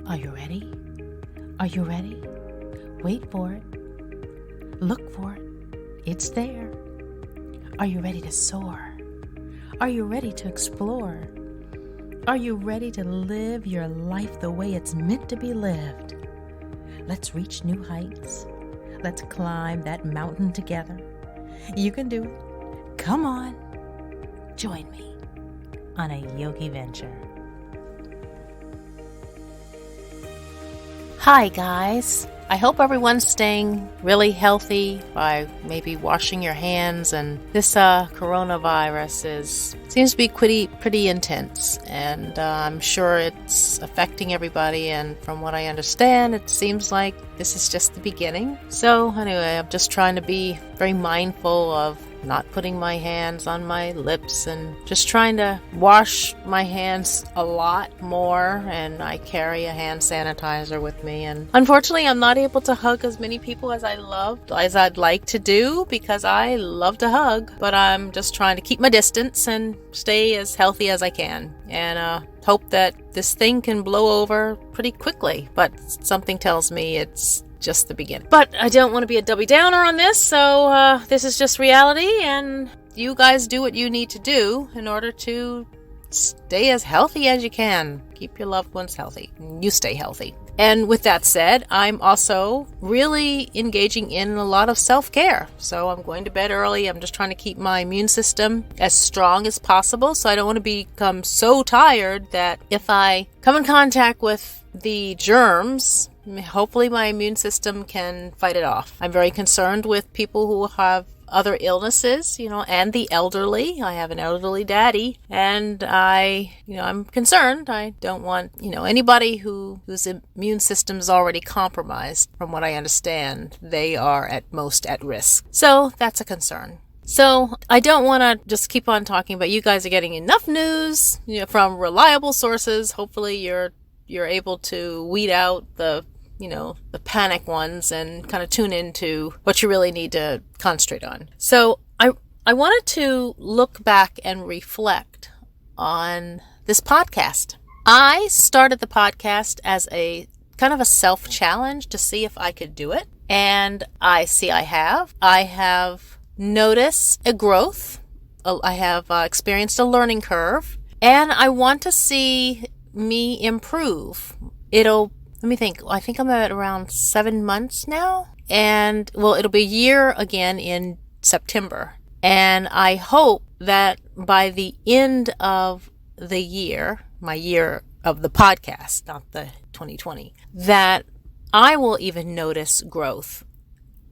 Are you ready? Are you ready? Wait for it. Look for it. It's there. Are you ready to soar? Are you ready to explore? Are you ready to live your life the way it's meant to be lived? Let's reach new heights. Let's climb that mountain together. You can do it. Come on. Join me on a yogi venture. Hi, guys. I hope everyone's staying really healthy by maybe washing your hands. And this coronavirus seems to be pretty intense, and I'm sure it's affecting everybody. And from what I understand, it seems like this is just the beginning. So anyway, I'm just trying to be very mindful of not putting my hands on my lips and just trying to wash my hands a lot more. And I carry a hand sanitizer with me. And unfortunately, I'm not able to hug as many people as I'd like to do, because I love to hug. But I'm just trying to keep my distance and stay as healthy as I can. And hope that this thing can blow over pretty quickly. But something tells me it's just the beginning. But I don't want to be a Debbie Downer on this, so this is just reality, and you guys do what you need to do in order to stay as healthy as you can. Keep your loved ones healthy. You stay healthy. And with that said, I'm also really engaging in a lot of self-care. So I'm going to bed early. I'm just trying to keep my immune system as strong as possible. So I don't want to become so tired that if I come in contact with the germs, hopefully my immune system can fight it off. I'm very concerned with people who have other illnesses, and the elderly. I have an elderly daddy, and I'm concerned. I don't want, anybody whose immune system is already compromised. From what I understand, they are at most at risk. So that's a concern. So I don't want to just keep on talking, but you guys are getting enough news, from reliable sources. Hopefully you're able to weed out the panic ones and kind of tune into what you really need to concentrate on. So I wanted to look back and reflect on this podcast. I started the podcast as a kind of a self-challenge to see if I could do it. And I see I have. I have noticed a growth. I have experienced a learning curve. And I want to see me improve. Let me think. I think I'm at around 7 months now. And, it'll be a year again in September. And I hope that by the end of the year, my year of the podcast, not the 2020, that I will even notice growth.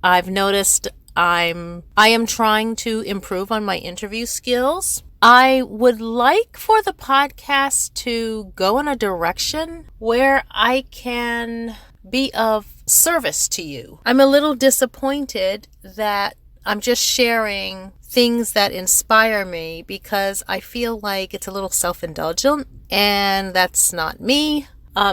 I've noticed I am trying to improve on my interview skills. I would like for the podcast to go in a direction where I can be of service to you. I'm a little disappointed that I'm just sharing things that inspire me, because I feel like it's a little self-indulgent, and that's not me.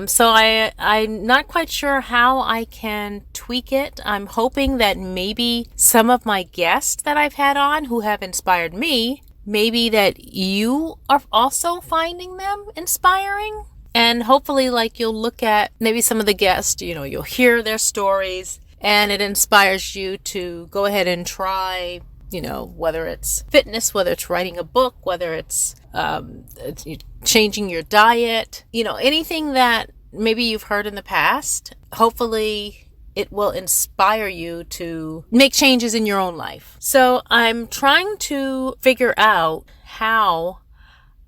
So I'm not quite sure how I can tweak it. I'm hoping that maybe some of my guests that I've had on who have inspired me, maybe that you are also finding them inspiring. And hopefully, you'll look at maybe some of the guests, you'll hear their stories, and it inspires you to go ahead and try, whether it's fitness, whether it's writing a book, whether it's changing your diet, anything that maybe you've heard in the past. Hopefully it will inspire you to make changes in your own life. So I'm trying to figure out how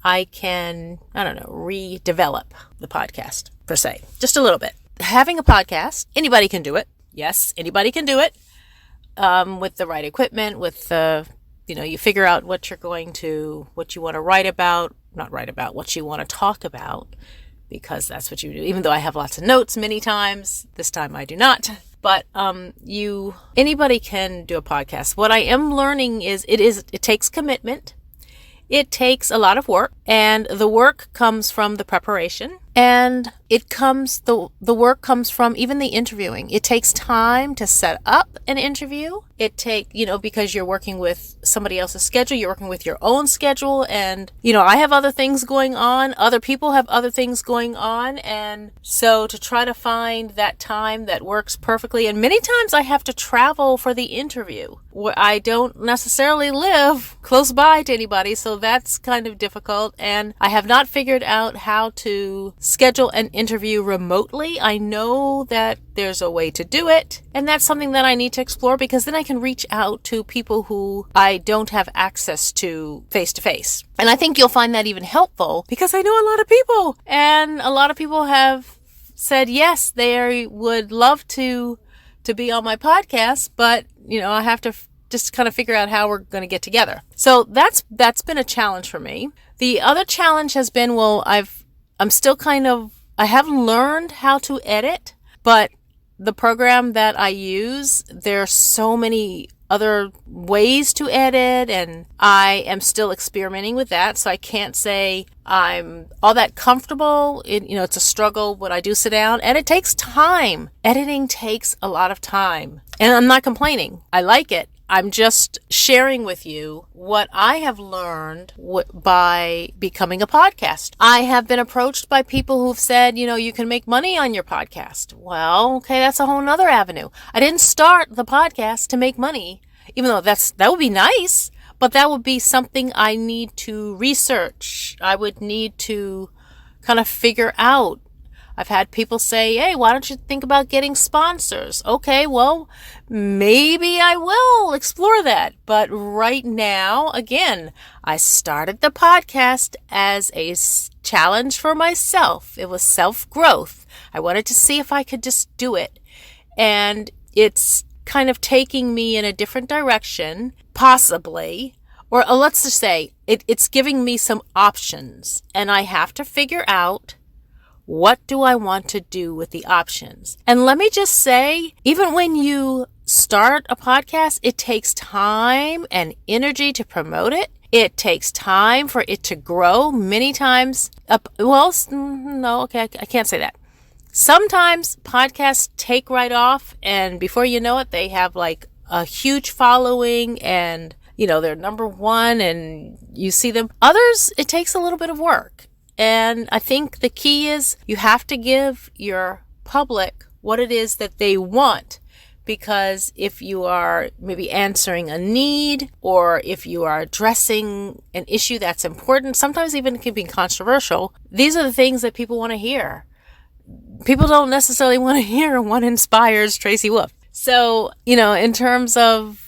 I can, redevelop the podcast, per se. Just a little bit. Having a podcast, anybody can do it. Yes, anybody can do it. With the right equipment, with the, you figure out what you want to write about, not write about, what you want to talk about, because that's what you do. Even though I have lots of notes many times, this time I do not. But anybody can do a podcast. What I am learning is it takes commitment. It takes a lot of work, and the work comes from the preparation. And the work comes from even the interviewing. It takes time to set up an interview. Because you're working with somebody else's schedule, you're working with your own schedule. And, I have other things going on. Other people have other things going on. And so to try to find that time that works perfectly. And many times I have to travel for the interview where I don't necessarily live close by to anybody. So that's kind of difficult. And I have not figured out how to schedule an interview remotely. I know that there's a way to do it, and that's something that I need to explore, because then I can reach out to people who I don't have access to face to face. And I think you'll find that even helpful, because I know a lot of people, and a lot of people have said yes, they would love to be on my podcast, but I have to just kind of figure out how we're going to get together. So that's been a challenge for me. The other challenge has been, I haven't learned how to edit, but the program that I use, there are so many other ways to edit, and I am still experimenting with that. So I can't say I'm all that comfortable. It's a struggle when I do sit down, and it takes time. Editing takes a lot of time, and I'm not complaining. I like it. I'm just sharing with you what I have learned by becoming a podcast. I have been approached by people who've said, you can make money on your podcast. Well, okay, that's a whole nother avenue. I didn't start the podcast to make money, even though that would be nice, but that would be something I need to research. I would need to kind of figure out. I've had people say, hey, why don't you think about getting sponsors? Okay, well, maybe I will explore that. But right now, again, I started the podcast as a challenge for myself. It was self-growth. I wanted to see if I could just do it. And it's kind of taking me in a different direction, possibly. Or let's just say it's giving me some options. And I have to figure out, what do I want to do with the options? And let me just say, even when you start a podcast, it takes time and energy to promote it. It takes time for it to grow. Many times, I can't say that. Sometimes podcasts take right off, and before you know it, they have like a huge following, and they're number one, and you see them. Others, it takes a little bit of work. And I think the key is you have to give your public what it is that they want. Because if you are maybe answering a need, or if you are addressing an issue that's important, sometimes even it can be controversial, these are the things that people want to hear. People don't necessarily want to hear what inspires Traci Wolfe. So, in terms of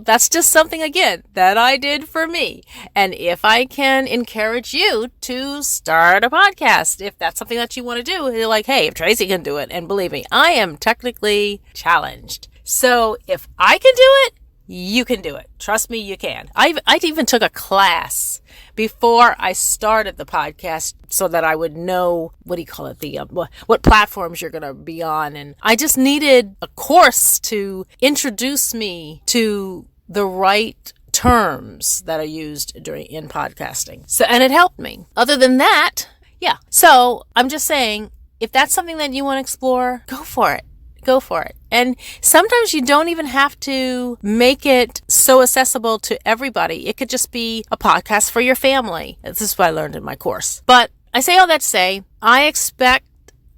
that's just something, again, that I did for me. And if I can encourage you to start a podcast, if that's something that you want to do, you're like, hey, if Traci can do it, and believe me, I am technically challenged. So if I can do it, you can do it. Trust me, you can. I even took a class before I started the podcast so that I would know, what platforms you're going to be on. And I just needed a course to introduce me to the right terms that are used in podcasting. And it helped me. Other than that, yeah. So I'm just saying, if that's something that you want to explore, go for it. Go for it. And sometimes you don't even have to make it so accessible to everybody. It could just be a podcast for your family. This is what I learned in my course. But I say all that to say, I expect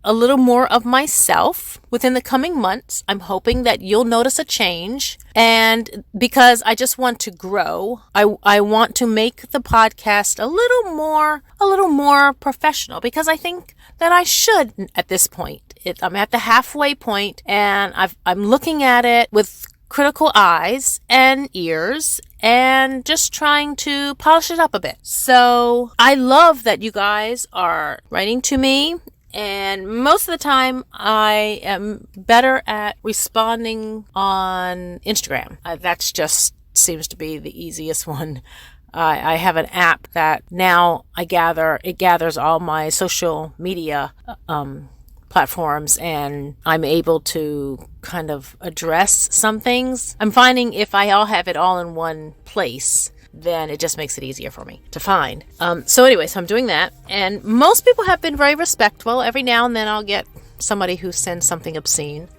a little more of myself within the coming months. I'm hoping that you'll notice a change. And because I just want to grow, I want to make the podcast a little more professional, because I think that I should at this point. I'm at the halfway point, and I'm looking at it with critical eyes and ears, and just trying to polish it up a bit. So I love that you guys are writing to me, and most of the time I am better at responding on Instagram. That's just seems to be the easiest one. I have an app that now it gathers all my social media platforms, and I'm able to kind of address some things. I'm finding if I have it all in one place, then it just makes it easier for me to find. So I'm doing that. And most people have been very respectful. Every now and then I'll get somebody who sends something obscene,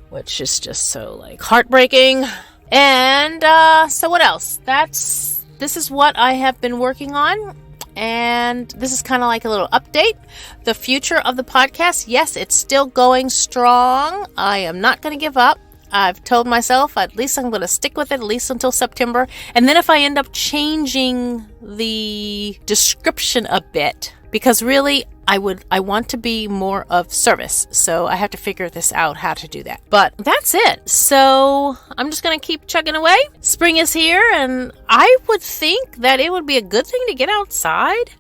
which is just so like heartbreaking. And so what else? This is what I have been working on. And this is kind of like a little update. The future of the podcast, yes, it's still going strong. I am not going to give up. I've told myself at least I'm going to stick with it at least until September. And then if I end up changing the description a bit, because really I want to be more of service. So I have to figure this out how to do that. But that's it. So I'm just going to keep chugging away. Spring is here, and I would think that it would be a good thing to get outside.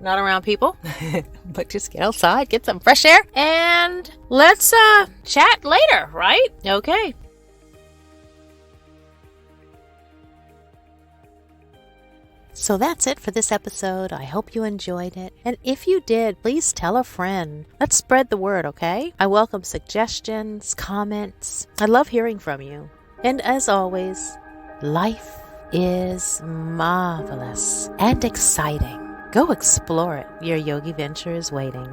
Not around people, but just get outside, get some fresh air, and let's chat later, right? Okay. So that's it for this episode. I hope you enjoyed it. And if you did, please tell a friend. Let's spread the word, okay? I welcome suggestions, comments. I love hearing from you. And as always, life is marvelous and exciting. Go explore it. Your yogi venture is waiting.